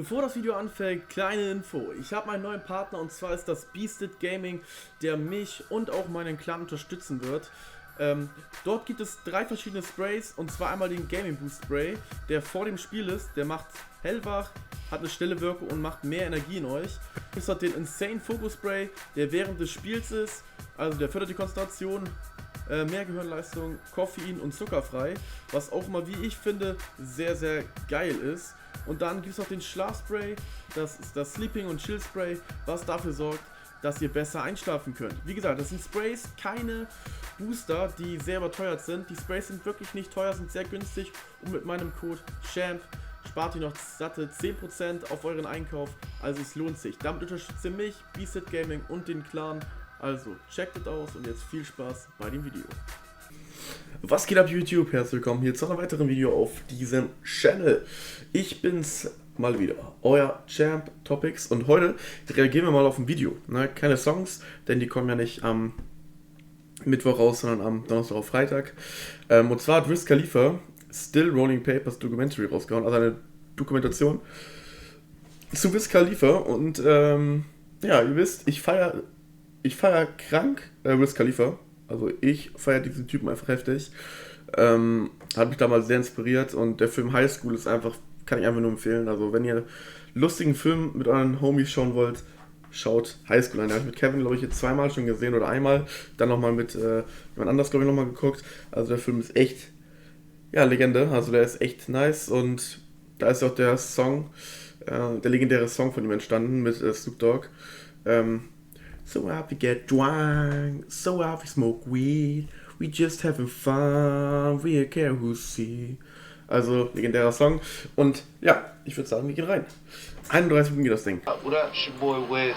Bevor das Video anfängt, kleine Info. Ich habe einen neuen Partner und zwar ist das Beasted Gaming, der mich und auch meinen Clan unterstützen wird. Dort gibt es 3 verschiedene Sprays und zwar einmal den Gaming Boost Spray, der vor dem Spiel ist, der macht hellwach, hat eine schnelle Wirkung und macht mehr Energie in euch. Es hat den Insane Focus Spray, der während des Spiels ist, also der fördert die Konzentration, mehr Gehirnleistung, Koffein und zuckerfrei, was auch mal, wie ich finde, sehr, sehr geil ist. Und dann gibt es noch den Schlafspray, das ist das Sleeping und Chill Spray, was dafür sorgt, dass ihr besser einschlafen könnt. Wie gesagt, das sind Sprays, keine Booster, die sehr überteuert sind. Die Sprays sind wirklich nicht teuer, sind sehr günstig und mit meinem Code CHAMP spart ihr noch satte 10% auf euren Einkauf, also es lohnt sich. Damit unterstützt ihr mich, Beasted Gaming und den Clan. Also checkt es aus und jetzt viel Spaß bei dem Video. Was geht ab YouTube? Herzlich willkommen hier zu einem weiteren Video auf diesem Channel. Ich bin's mal wieder, euer Champtopix, und heute reagieren wir mal auf ein Video. Keine Songs, denn die kommen ja nicht am Mittwoch raus, sondern am Donnerstag auf Freitag. Und zwar hat Wiz Khalifa Still Rolling Papers Documentary rausgehauen, also eine Dokumentation zu Wiz Khalifa. Und ja, ihr wisst, ich feiere krank Wiz Khalifa. Also ich feiere diesen Typen einfach heftig. Hat mich damals sehr inspiriert und der Film High School ist einfach, kann ich einfach nur empfehlen. Also wenn ihr einen lustigen Film mit euren Homies schauen wollt, schaut High School an. Den habe ich mit Kevin, glaube ich, jetzt zweimal schon gesehen oder einmal. Dann nochmal mit jemand anders, glaube ich, nochmal geguckt. Also der Film ist echt, ja, Legende. Also der ist echt nice und da ist auch der Song, der legendäre Song von ihm entstanden mit Snoop Dogg. So out we get drunk, so out we smoke weed, we just having fun, we don't care who see. Also, legendärer Song. Und ja, ich würde sagen, wir gehen rein. 31 Minuten geht das Ding. What up, it's your boy Wiz.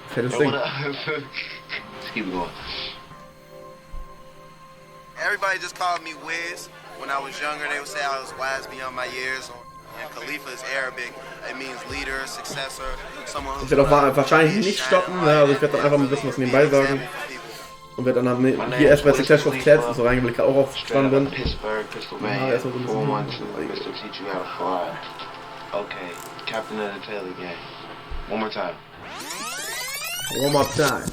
Fettes Ding. Let's keep it going. Everybody just called me Wiz. When I was younger, they would say I was wise beyond my years. And Khalifa is Arabic. It means leader, successor, someone who's... Ich werde auch wahrscheinlich nicht stoppen, also ich werde dann einfach ein bisschen was nebenbei sagen. Und werde dann hier erstmal die Clash of Clans und so reingeblickt, auch aufgespannt bin. Ja, erstmal so ein bisschen... Okay, Captain of the Taylor Gang. One more time. One more time.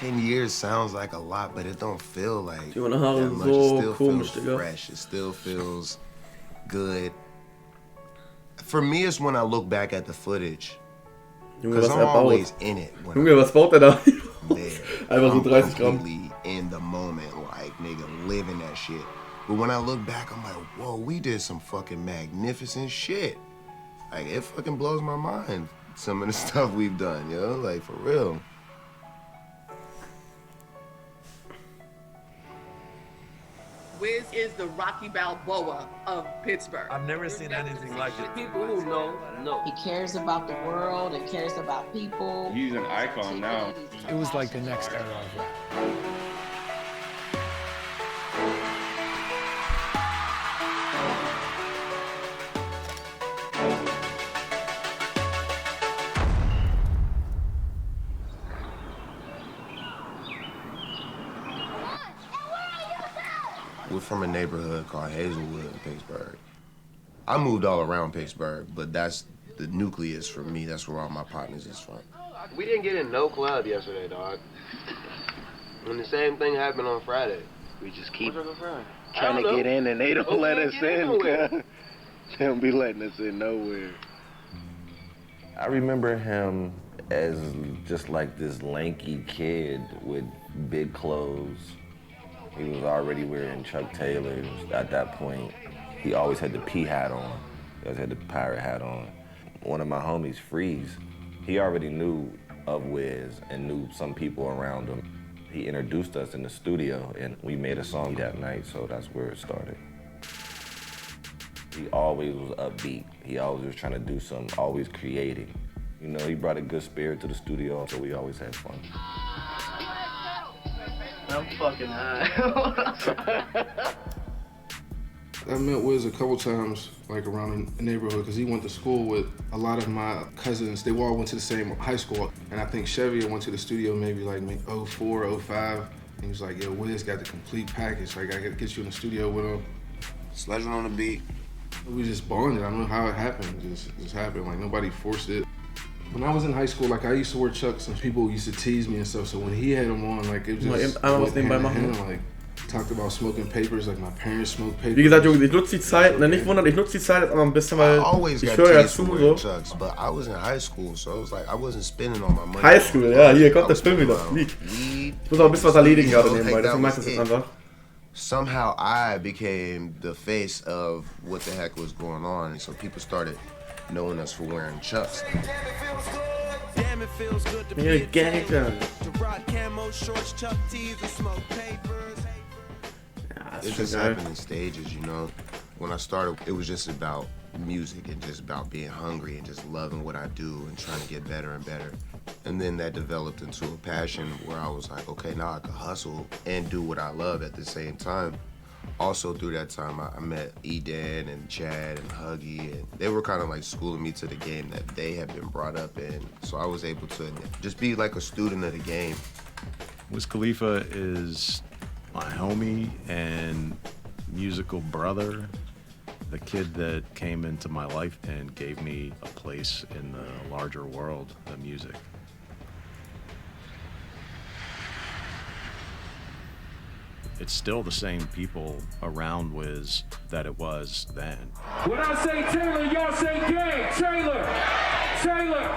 10 years sounds like a lot, but it don't feel like Die Haare that much. so It still komisch, feels Digga. fresh. It still feels good. For me, it's when I look back at the footage. Junge, Because was I'm baut. always in it. When Junge, was baut der da? I'm there. Einfach so I'm 30 Gramm. completely in the moment, like, nigga, living that shit. But when I look back, I'm like, whoa, we did some fucking magnificent shit. Like, it fucking blows my mind, some of the stuff we've done, yo, like, for real. Wiz is the Rocky Balboa of Pittsburgh. I've never seen anything like it. People who know. He cares about the world and cares about people. He's an icon now. It was like the next era of rap. We're from a neighborhood called Hazelwood in Pittsburgh. I moved all around Pittsburgh, but that's the nucleus for me. That's where all my partners is from. We didn't get in no club yesterday, dog. And the same thing happened on Friday. We just keep trying to get in and they don't let us in. They don't be letting us in nowhere. I remember him as just like this lanky kid with big clothes. He was already wearing Chuck Taylors at that point. He always had the P hat on. He always had the pirate hat on. One of my homies, Freeze, he already knew of Wiz and knew some people around him. He introduced us in the studio and we made a song that night, so that's where it started. He always was upbeat. He always was trying to do something, always creating. You know, he brought a good spirit to the studio, so we always had fun. I'm fucking high. I met Wiz a couple times, like around the neighborhood, because he went to school with a lot of my cousins. They all went to the same high school. And I think Chevy went to the studio maybe like 04, 05. And he was like, yo, Wiz got the complete package. Like, I gotta get you in the studio with him. Sledging on the beat. We just bonded. I don't know how it happened. It just happened. Like, nobody forced it. When I was in high school, like, I used to wear Chucks and people used to tease me and stuff. So when he had them on, like, it just like, talked about smoking papers, like my parents smoked papers. Wie gesagt, Junge, ich nutze die Zeit, ne, nicht wundern, ich nutze die Zeit jetzt aber ein bisschen, weil ich höre ja zu, so. Chucks, but I was in high school, so it was like, I wasn't spending all my money. High school, ja, hier kommt der Film wieder. Ich muss auch ein bisschen was erledigen gerade nebenbei, deswegen mach ich das jetzt einfach. Somehow I became the face of what the heck was going on, and so people started knowing us for wearing Chucks. Ja, Gangster. It just happened in stages, you know. When I started, it was just about music and just about being hungry and just loving what I do and trying to get better and better. And then that developed into a passion where I was like, okay, now I can hustle and do what I love at the same time. Also through that time, I met Eden and Chad and Huggy, and they were kind of like schooling me to the game that they had been brought up in. So I was able to just be like a student of the game. Wiz Khalifa is my homie and musical brother, the kid that came into my life and gave me a place in the larger world of music. It's still the same people around Wiz that it was then. When I say Taylor, y'all say gang. Taylor! Taylor!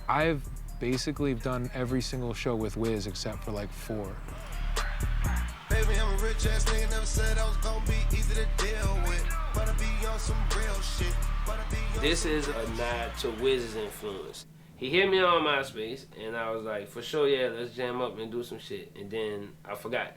I've basically done every single show with Wiz except for like 4. Baby, I'm a rich ass nigga, never said I was gonna be easy to deal with. But I be on some real shit. This is a nod to Wiz's influence. He hit me on MySpace, and I was like, for sure, yeah, let's jam up and do some shit. And then I forgot.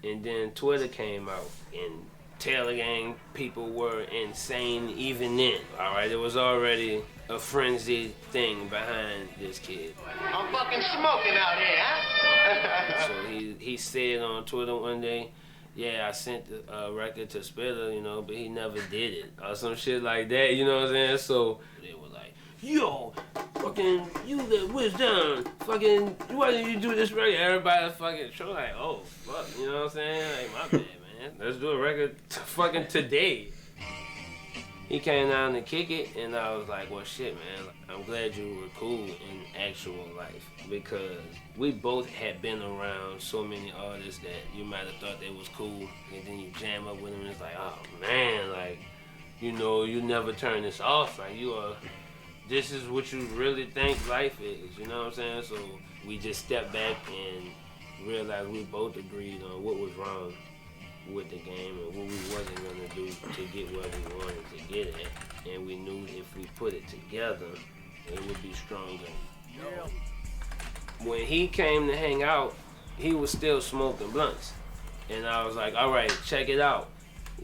And then Twitter came out, and Taylor Gang people were insane even then. All right, there was already a frenzied thing behind this kid. I'm fucking smoking out here, huh? So he said on Twitter one day, yeah, I sent the record to Spitter, you know, but he never did it. Or some shit like that, you know what I'm saying? So they were like, yo, fucking, you let Wiz down. Fucking, why didn't you do this record? Everybody fucking show like, oh, fuck, you know what I'm saying? Like, my bad, man. Let's do a record fucking today. He came down to kick it, and I was like, well, shit, man. I'm glad you were cool in actual life, because we both had been around so many artists that you might have thought they was cool, and then you jam up with them, and it's like, oh, man, like, you know, you never turn this off. Like, you are, this is what you really think life is, you know what I'm saying? So we just stepped back and realized we both agreed on what was wrong with the game and what we wasn't gonna do to get where we wanted to get at, and we knew if we put it together, it would be stronger. When he came to hang out, he was still smoking blunts, and I was like, all right, check it out.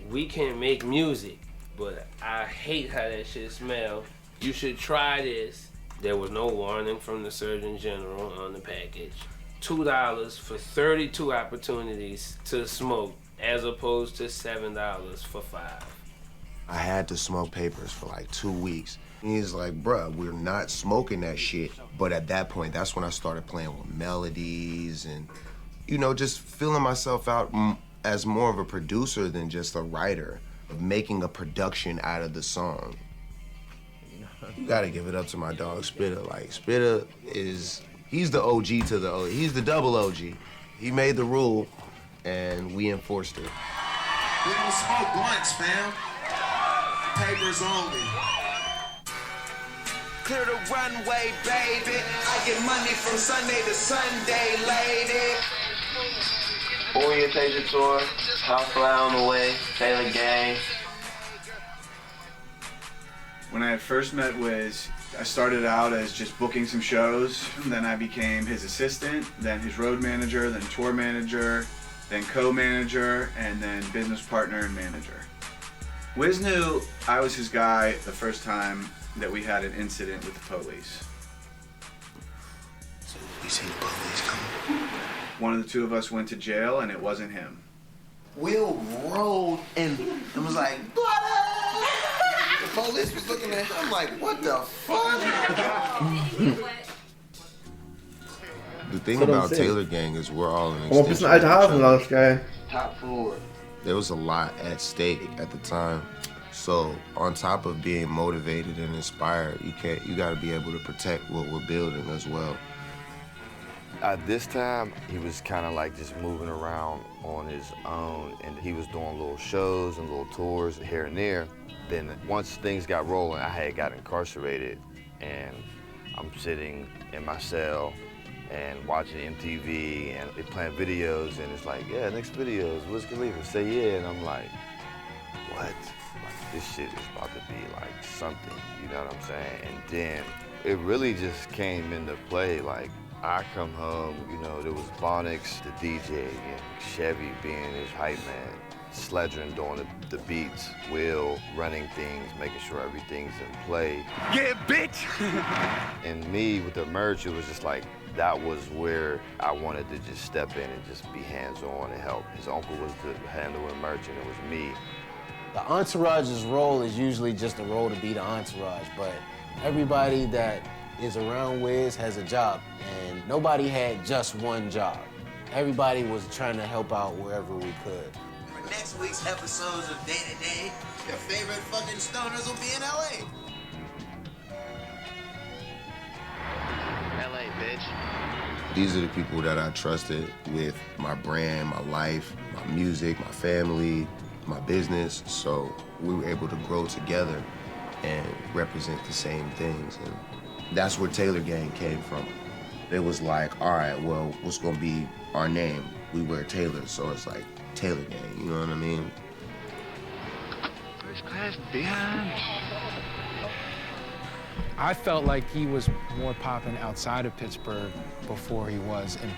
We can make music, but I hate how that shit smells. You should try this. There was no warning from the Surgeon General on the package. $2 for 32 opportunities to smoke, as opposed to $7 for 5. I had to smoke papers for like 2 weeks. He's like, bruh, we're not smoking that shit. But at that point, that's when I started playing with melodies and, you know, just feeling myself out as more of a producer than just a writer, of making a production out of the song. You gotta give it up to my dog, Spitter. Like, Spitter is, he's the OG to the OG. He's the double OG. He made the rule, and we enforced it. We don't smoke blunts, fam. Papers only. Clear the runway, baby. I get money from Sunday to Sunday, lady. Orientation tour, House Fly on the way, Taylor Gang. When I had first met Wiz, I started out as just booking some shows, then I became his assistant, then his road manager, then tour manager, then co-manager, and then business partner and manager. Wiz knew I was his guy the first time that we had an incident with the police. You see the police coming? One of the two of us went to jail, and it wasn't him. Will rolled and was like, "Butter!" The police was looking at him like, what the fuck? The thing about Taylor Gang is we're all an extension. Ein bisschen alte Hasen raus, geil. Top floor. There was a lot at stake at the time. So on top of being motivated and inspired, you gotta be able to protect what we're building as well. At this time, he was kind of like just moving around on his own, and he was doing little shows and little tours here and there. Then once things got rolling, I had got incarcerated, and I'm sitting in my cell and watching MTV, and they playing videos, and it's like, yeah, next video is Wiz Khalifa, say yeah, and I'm like, what? Like, this shit is about to be like something, you know what I'm saying? And then it really just came into play, like, I come home, you know, there was Bonix, the DJ, and Chevy being his hype man, Sledgerin doing the beats, Will running things, making sure everything's in play. Yeah, bitch! And me with the merch, it was just like, that was where I wanted to just step in and just be hands-on and help. His uncle was the handler of merch, and it was me. The entourage's role is usually just a role to be the entourage, but everybody that is around Wiz has a job, and nobody had just one job. Everybody was trying to help out wherever we could. For next week's episodes of Day to Day, your favorite fucking stoners will be in LA. LA, bitch. These are the people that I trusted with my brand, my life, my music, my family, my business. So we were able to grow together and represent the same things. And that's where Taylor Gang came from. It was like, all right, well, what's gonna be our name? We wear Taylor, so it's like Taylor Gang, you know what I mean? First class behind. I felt like he was more popping outside of Pittsburgh before he was in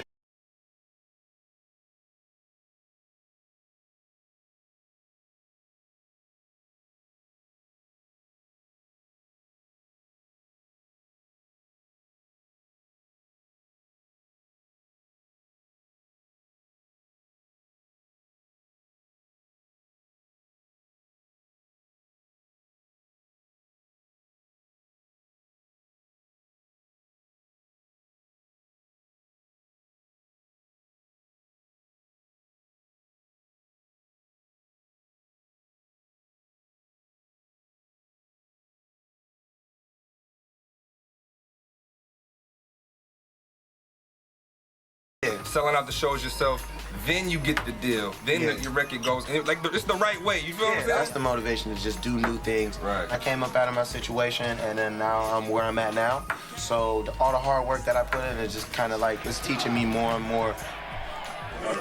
Selling out the shows yourself, then you get the deal. Then your record goes, like, it's the right way, you feel what I'm saying? That's the motivation, to just do new things. Right. I came up out of my situation, and then now I'm where I'm at now. So all the hard work that I put in is just kind of like, it's teaching me more and more.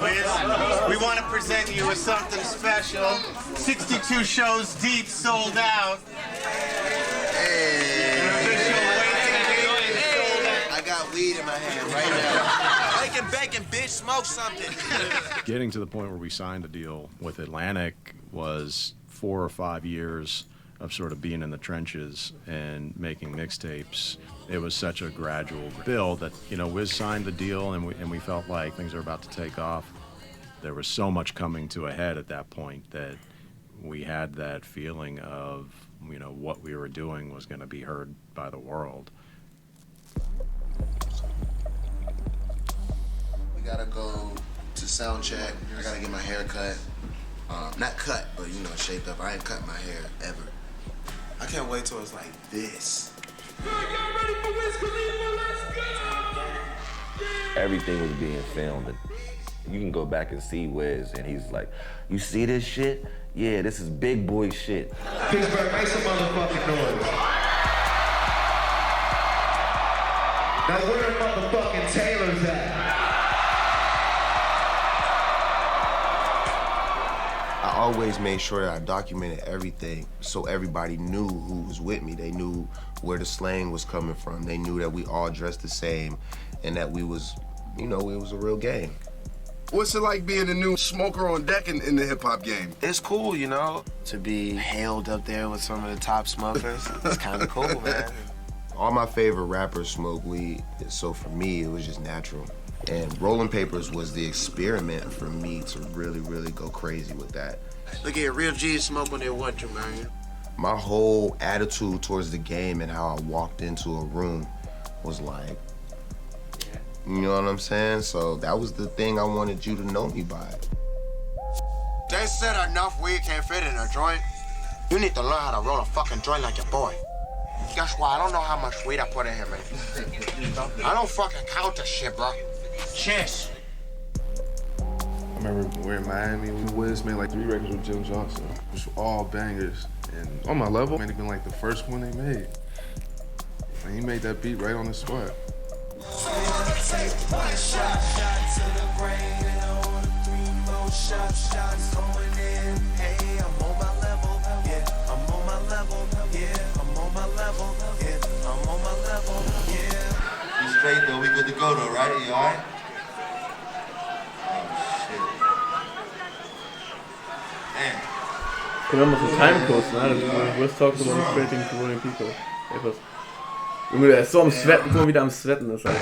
Wiz, we want to present you with something special. 62 shows deep, sold out. Hey. I got weed in my hand right now. Bacon, bitch, smoke something. Getting to the point where we signed a deal with Atlantic was 4 or 5 years of sort of being in the trenches and making mixtapes. It was such a gradual build that, you know, Wiz signed the deal and we felt like things were about to take off. There was so much coming to a head at that point that we had that feeling of, you know, what we were doing was going to be heard by the world. Gotta go to sound check. I gotta get my hair cut. Not cut, but you know, shaped up. I ain't cut my hair ever. I can't wait till it's like this. Y'all ready for Wiz Khalifa? Let's go! Everything was being filmed. And you can go back and see Wiz, and he's like, you see this shit? Yeah, this is big boy shit. Pittsburgh, make some motherfucking noise. Now where motherfucking Taylor's at? I always made sure that I documented everything so everybody knew who was with me. They knew where the slang was coming from. They knew that we all dressed the same and that we was, you know, it was a real gang. What's it like being a new smoker on deck in the hip-hop game? It's cool, you know, to be hailed up there with some of the top smokers. It's kind of cool, man. All my favorite rappers smoke weed, so for me, it was just natural. And Rolling Papers was the experiment for me to really, really go crazy with that. Look at real G's smoking their what you, man. My whole attitude towards the game and how I walked into a room was like, you know what I'm saying? So that was the thing I wanted you to know me by. They said enough weed can't fit in a joint. You need to learn how to roll a fucking joint like your boy. Guess what? I don't know how much weed I put in here, man. I don't fucking count this shit, bro. Cheers. I remember we're in Miami. Wiz made like 3 records with Jim Johnson, which were all bangers. And on my level, might have been like the first one they made. And he made that beat right on the spot. So take one shot to the brain and order 3 more shots going in. Hey, I'm on my level, yeah, I'm on my level, yeah, I'm on my level, yeah, I'm on my level, yeah. You straight though, we good to go though, right? You alright? Können wir mal so Timecode, ne? Wiz talks about creating to running people. Etwas. Junge, der ist so am Sweaten, guck mal, wie der am Sweaten ist, Alter.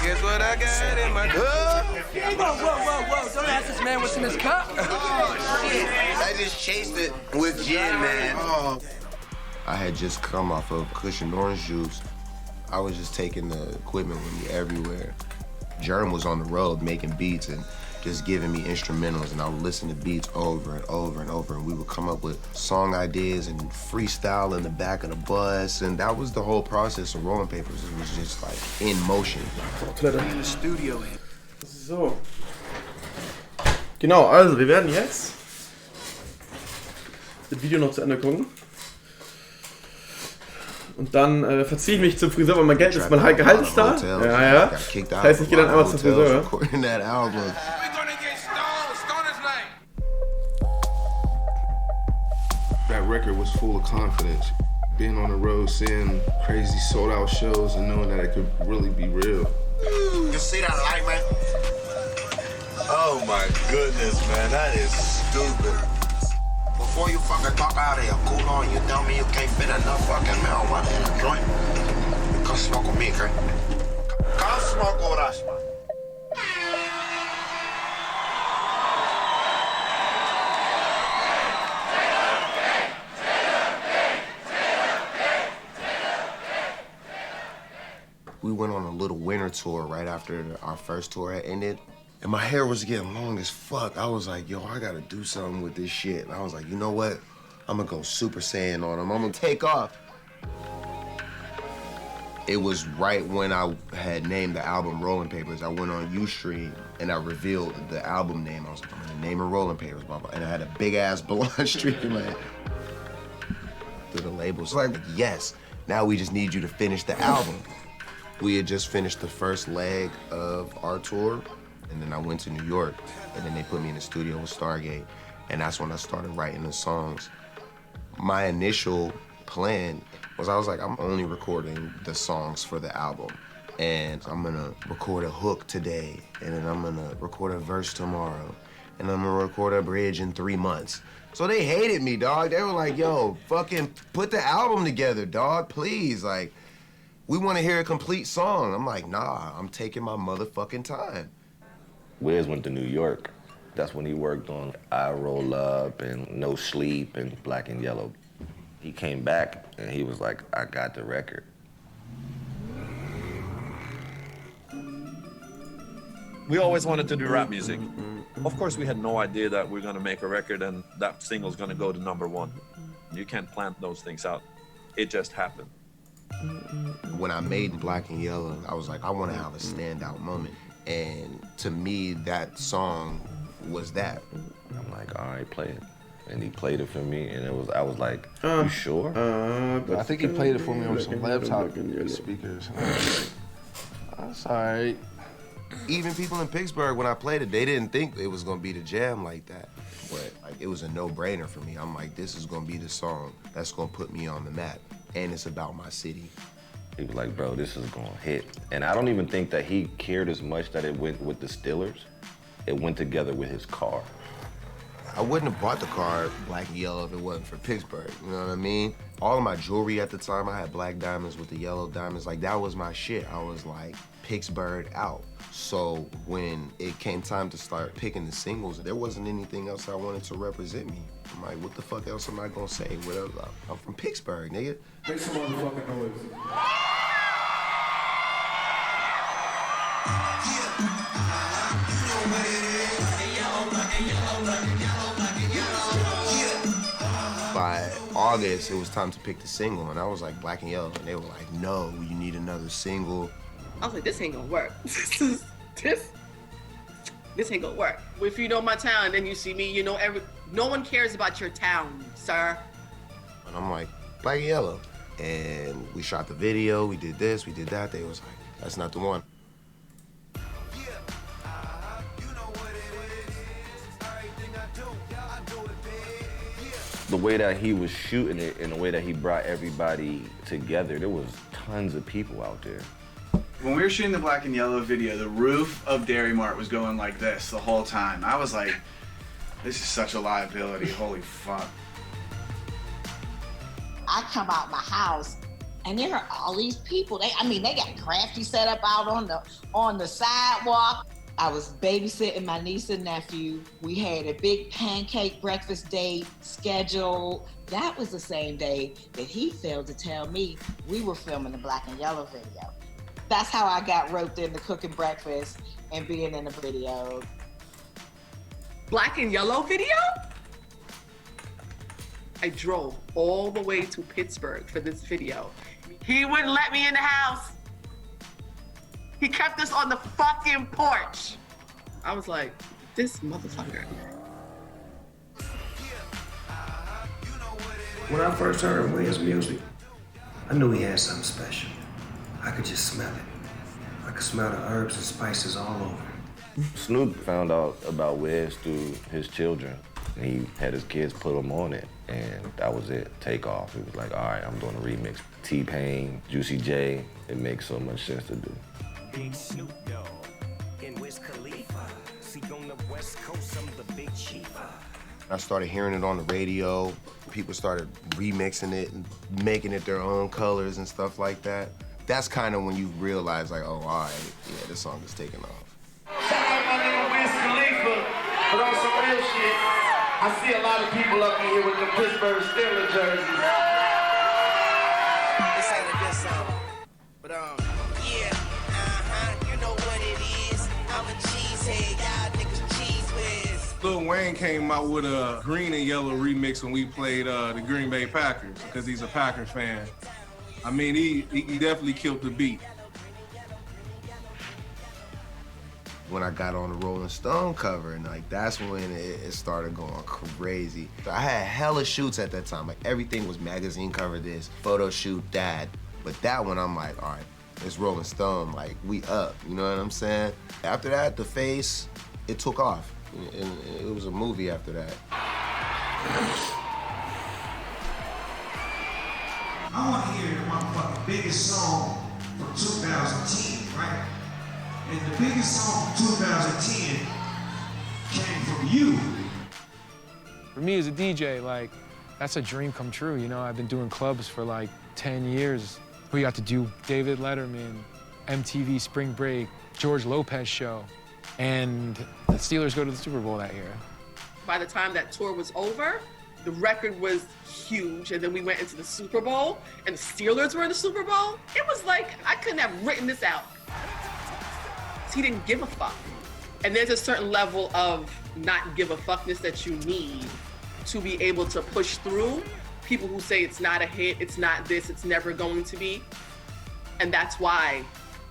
Guess what I got in my cup? Whoa. Don't ask this man what's in his cup. Oh, shit. I just chased it with gin, man. Oh. I had just come off of cushion orange juice. I was just taking the equipment with me everywhere. Jerm was on the road making beats and just giving me instrumentals, and I would listen to beats over and over and over, and we would come up with song ideas and freestyle in the back of the bus, and that was the whole process of Rolling Papers. It was just like in motion. In the studio. So. Genau, also wir werden jetzt das Video noch zu Ende gucken. Und dann verziehe ich mich zum Friseur, weil mein Geld ist, mein Gehalt ist da. Ja. Das heißt, ich gehe dann einfach zum Friseur. That record was full of confidence. Being on the road, seeing crazy sold out shows and knowing that it could really be real. You see that light, man? Oh my goodness, man, that is stupid. Before you fucking talk out of here, cool on, you tell me you can't fit enough fucking marijuana in a joint. You come smoke with me, okay? Come smoke with us, man. We went on a little winter tour right after our first tour had ended. And my hair was getting long as fuck. I was like, yo, I gotta do something with this shit. And I was like, you know what? I'm gonna go Super Saiyan on them. I'm gonna take off. It was right when I had named the album Rolling Papers. I went on Ustream and I revealed the album name. I was like, I'm gonna name it Rolling Papers, blah, blah. And I had a big ass blonde streak in my head. Through the labels. Like, yes, now we just need you to finish the album. We had just finished the first leg of our tour. And then I went to New York, and then they put me in the studio with Stargate, and that's when I started writing the songs. My initial plan was I was like, I'm only recording the songs for the album, and I'm gonna record a hook today, and then I'm gonna record a verse tomorrow, and I'm gonna record a bridge in 3 months. So they hated me, dog. They were like, yo, fucking put the album together, dog, please. Like, we wanna hear a complete song. I'm like, nah, I'm taking my motherfucking time. Wiz went to New York. That's when he worked on I Roll Up and No Sleep and Black and Yellow. He came back and he was like, I got the record. We always wanted to do rap music. Of course, we had no idea that we're gonna make a record and that single's gonna go to #1. You can't plan those things out. It just happened. When I made Black and Yellow, I was like, I wanna have a standout moment. And to me, that song was that. I'm like, all right, play it. And he played it for me, and I was like, you sure? I think he played it for me on some laptop speakers. That's all right. Even people in Pittsburgh, when I played it, they didn't think it was gonna be the jam like that. But like, it was a no-brainer for me. I'm like, this is gonna be the song that's gonna put me on the map. And it's about my city. He was like, bro, this is gonna hit. And I don't even think that he cared as much that it went with the Steelers. It went together with his car. I wouldn't have bought the car black and yellow if it wasn't for Pittsburgh, you know what I mean? All of my jewelry at the time, I had black diamonds with the yellow diamonds. Like, that was my shit. I was like, Pittsburgh out. So when it came time to start picking the singles, there wasn't anything else I wanted to represent me. I'm like, what the fuck else am I gonna say? Whatever. I'm from Pittsburgh, nigga. Make some motherfucking noise. By August, it was time to pick the single, and I was like, black and yellow, and they were like, no, you need another single. I was like, this ain't gonna work. This ain't gonna work. If you know my town, then you see me, you know no one cares about your town, sir. And I'm like, black and yellow. And we shot the video, we did this, we did that. They was like, that's not the one. The way that he was shooting it and the way that he brought everybody together, there was tons of people out there. When we were shooting the black and yellow video, the roof of Dairy Mart was going like this the whole time. I was like, this is such a liability, holy fuck. I come out my house and there are all these people. They got crafty set up out on the sidewalk. I was babysitting my niece and nephew. We had a big pancake breakfast date scheduled. That was the same day that he failed to tell me we were filming the black and yellow video. That's how I got roped into cooking breakfast and being in the video. Black and yellow video? I drove all the way to Pittsburgh for this video. He wouldn't let me in the house. He kept us on the fucking porch. I was like, this motherfucker. When I first heard Wiz music, I knew he had something special. I could just smell it. I could smell the herbs and spices all over. Snoop found out about Wiz through his children. He had his kids put him on it, and that was it, take off. He was like, all right, I'm doing a remix. T-Pain, Juicy J, it makes so much sense to do. Big Snoop Dogg and Wiz Khalifa. See on the West Coast, I'm the big chief. I started hearing it on the radio. People started remixing it and making it their own colors and stuff like that. That's kind of when you realize, like, oh, all right, yeah, this song is taking off. Shout out my nigga Wiz Khalifa, but on some real shit, I see a lot of people up in here with the Pittsburgh Steelers jerseys. This ain't a good song, but yeah, you know what it is. I'm a cheesehead, y'all niggas cheese whiz. Lil Wayne came out with a green and yellow remix when we played the Green Bay Packers, because he's a Packers fan. I mean, he definitely killed the beat. When I got on the Rolling Stone cover, and like that's when it started going crazy. I had hella shoots at that time. Like everything was magazine cover this, photo shoot that. But that one, I'm like, all right, it's Rolling Stone, like we up, you know what I'm saying? After that, The Face, it took off. And it was a movie after that. I want to hear the motherfucking biggest song from 2010, right? And the biggest song from 2010 came from you. For me as a DJ, like, that's a dream come true, you know? I've been doing clubs for like 10 years. We got to do David Letterman, MTV Spring Break, George Lopez show, and the Steelers go to the Super Bowl that year. By the time that tour was over, the record was huge, and then we went into the Super Bowl, and the Steelers were in the Super Bowl. It was like, I couldn't have written this out. He didn't give a fuck. And there's a certain level of not give a fuckness that you need to be able to push through people who say it's not a hit, it's not this, it's never going to be. And that's why,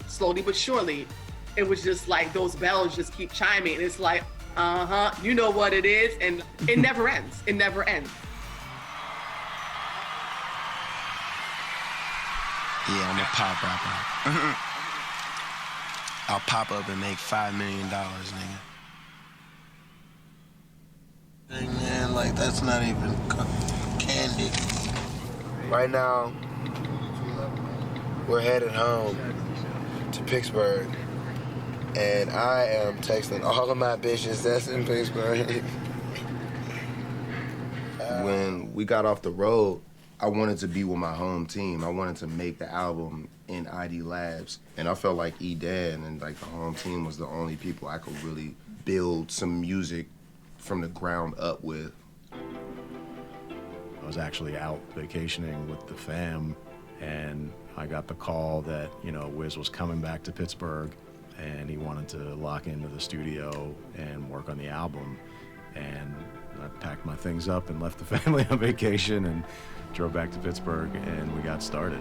slowly but surely, it was just like those bells just keep chiming, and it's like, you know what it is, and it never ends. It never ends. Yeah, I'm a pop rapper. I'll pop up and make $5 million, nigga. Hey, man, like, that's not even candy. Right now, We're headed home to Pittsburgh, and I am texting all of my bitches that's in Pittsburgh. When we got off the road, I wanted to be with my home team. I wanted to make the album in ID Labs, and I felt like E-Dan and like the home team was the only people I could really build some music from the ground up with. I was actually out vacationing with the fam, and I got the call that, you know, Wiz was coming back to Pittsburgh, and he wanted to lock into the studio and work on the album. And I packed my things up and left the family on vacation and drove back to Pittsburgh, and we got started.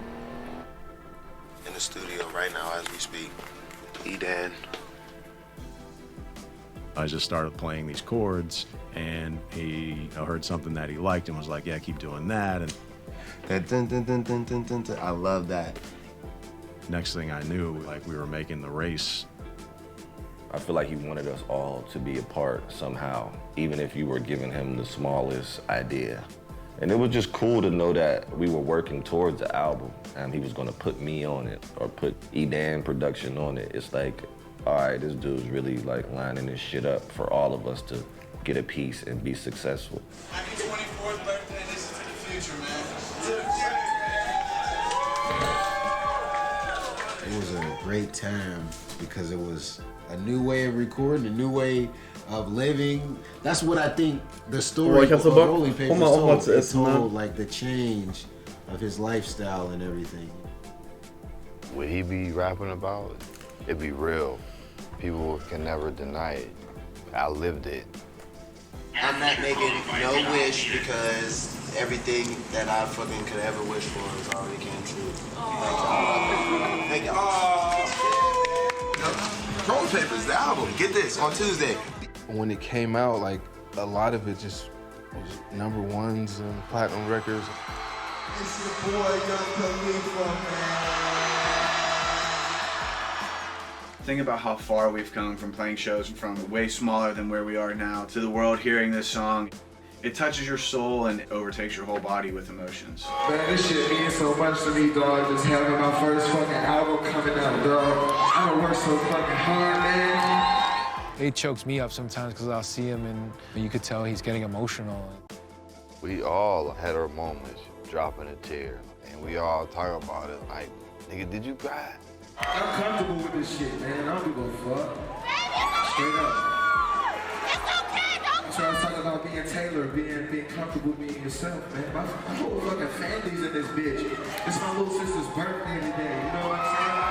In the studio right now as we speak, E-Dan. I just started playing these chords, and he heard something that he liked and was like, yeah, keep doing that. And that dun, dun, dun, dun, dun, dun, dun, I love that. Next thing I knew, like, we were making the race. I feel like he wanted us all to be a part somehow, even if you were giving him the smallest idea. And it was just cool to know that we were working towards the album and he was gonna put me on it or put E-Dan production on it. It's like, all right, this dude's really like lining this shit up for all of us to get a piece and be successful. Happy 24th birthday, this is to the future, man. It was a great time because it was a new way of recording, a new way of living. That's what I think the story of Rolling Papers told, like the change of his lifestyle and everything. What he be rapping about, it be real. People can never deny it. I lived it. I'm not making no wish because everything that I fucking could ever wish for has already came true. Thank y'all. Rolling Papers, the album. Get this on Tuesday. When it came out, like a lot of it just was #1s and platinum records. It's your boy, Young Khalifa, man. Think about how far we've come from playing shows from way smaller than where we are now to the world hearing this song. It touches your soul and overtakes your whole body with emotions. Man, this shit means so much to me, dog. Just having my first fucking album coming out, dog. I don't work so fucking hard, man. It chokes me up sometimes because I'll see him and you could tell he's getting emotional. We all had our moments, dropping a tear, and we all talk about it like, nigga, did you cry? I'm comfortable with this shit, man. I don't give a fuck. Straight up. So I was talking about being Taylor, being comfortable being yourself, man. My whole fucking family's in this bitch. It's my little sister's birthday today, you know what I'm saying?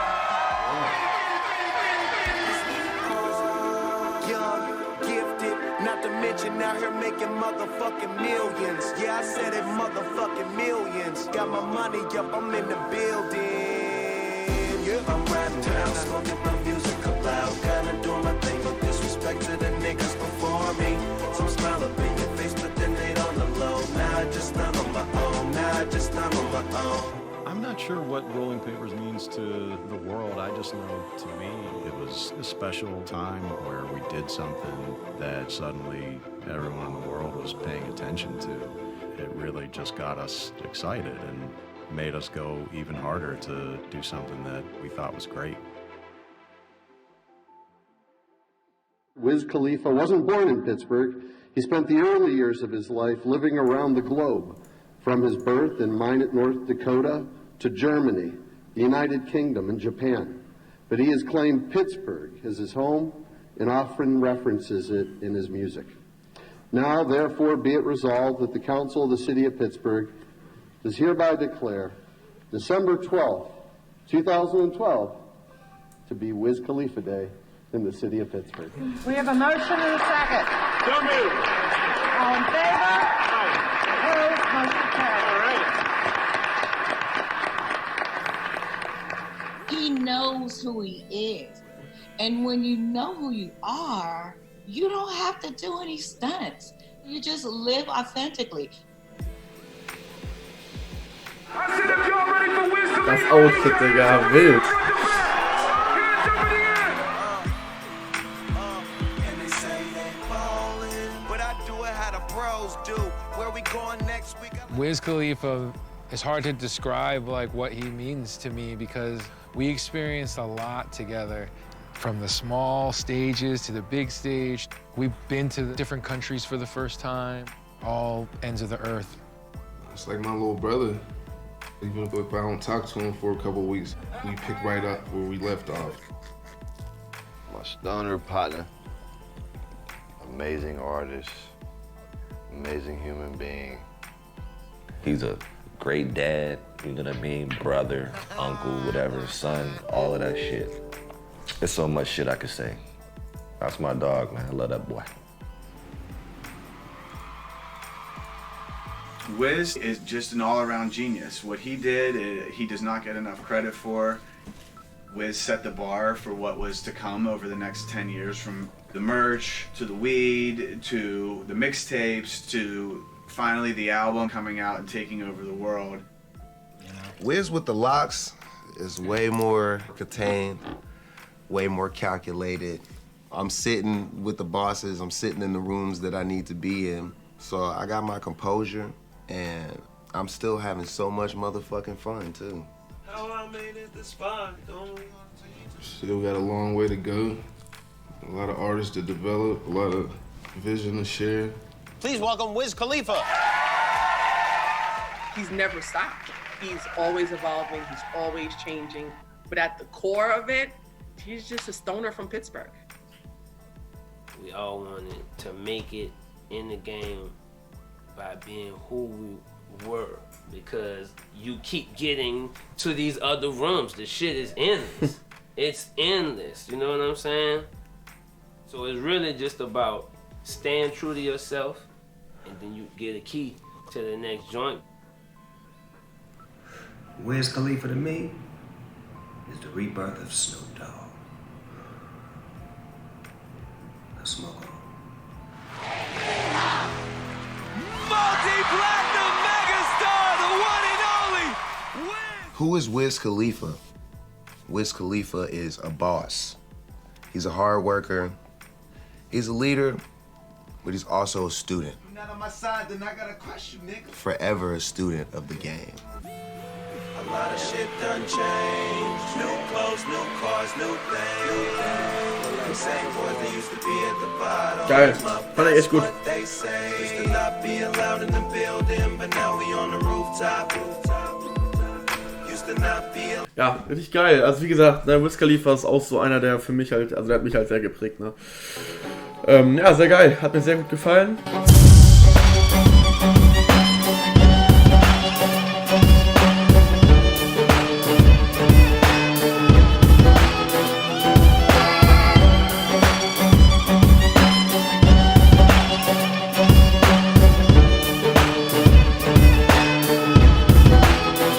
Young, gifted, not to mention out here making motherfucking millions. Yeah, I said it, motherfucking millions. Got my money up, I'm in the building. Yeah, I'm riding down, smoking my music loud, kinda doing my thing, no disrespect to the niggas before me. Some smile up in your face, but then they on the low. Now I just not on my own, now I just not on my own. I'm not sure what Rolling Papers means to the world. I just know, to me, it was a special time where we did something that suddenly everyone in the world was paying attention to. It really just got us excited and made us go even harder to do something that we thought was great. Wiz Khalifa wasn't born in Pittsburgh. He spent the early years of his life living around the globe, from his birth in Minot, North Dakota, to Germany, the United Kingdom, and Japan. But he has claimed Pittsburgh as his home and often references it in his music. Now, therefore, be it resolved that the Council of the City of Pittsburgh does hereby declare December 12th, 2012, to be Wiz Khalifa Day in the City of Pittsburgh. We have a motion and a second. So moved. All in favor? Opposed? Motion carried. He knows who he is. And when you know who you are, you don't have to do any stunts. You just live authentically. Das Outfit, Digga, wild. Wiz Khalifa It's hard to describe like what he means to me because we experienced a lot together. From the small stages to the big stage. We've been to the different countries for the first time, all ends of the earth. It's like my little brother. Even if I don't talk to him for a couple of weeks, we pick right up where we left off. My stoner partner, amazing artist, amazing human being. He's a great dad, you know what I mean? Brother, uncle, whatever, son, all of that shit. There's so much shit I could say. That's my dog, man. I love that boy. Wiz is just an all-around genius. What he did, he does not get enough credit for. Wiz set the bar for what was to come over the next 10 years, from the merch, to the weed, to the mixtapes, to finally the album coming out and taking over the world. Wiz with the locks is way more contained, way more calculated. I'm sitting with the bosses, I'm sitting in the rooms that I need to be in. So I got my composure, and I'm still having so much motherfucking fun, too. How I made it this far, don't we? Still got a long way to go. A lot of artists to develop, a lot of vision to share. Please welcome Wiz Khalifa. He's never stopped. He's always evolving, he's always changing. But at the core of it, he's just a stoner from Pittsburgh. We all wanted to make it in the game by being who we were, because you keep getting to these other rooms. The shit is endless. It's endless, you know what I'm saying? So it's really just about staying true to yourself, and then you get a key to the next joint. Wiz Khalifa to me is the rebirth of Snoop Dogg. Let's smoke on. Multi-platinum megastar, the one and only Wiz. Who is Wiz Khalifa? Wiz Khalifa is a boss. He's a hard worker. He's a leader, but he's also a student. You're not on my side, then I got a question, nigga. Forever a student of the game. A lot of shit done changed. New clothes, new cars, new things. The same boys that used to be at the bottom. Geil. Fand ich echt gut. What they say. Used to not be allowed in the building, but now we on the rooftop. Used to not be. Ja, richtig geil. Also wie gesagt, ne, Wiz Khalifa ist auch so einer, der für mich halt, also der hat mich halt sehr geprägt. Ne? Ja, sehr geil. Hat mir sehr gut gefallen.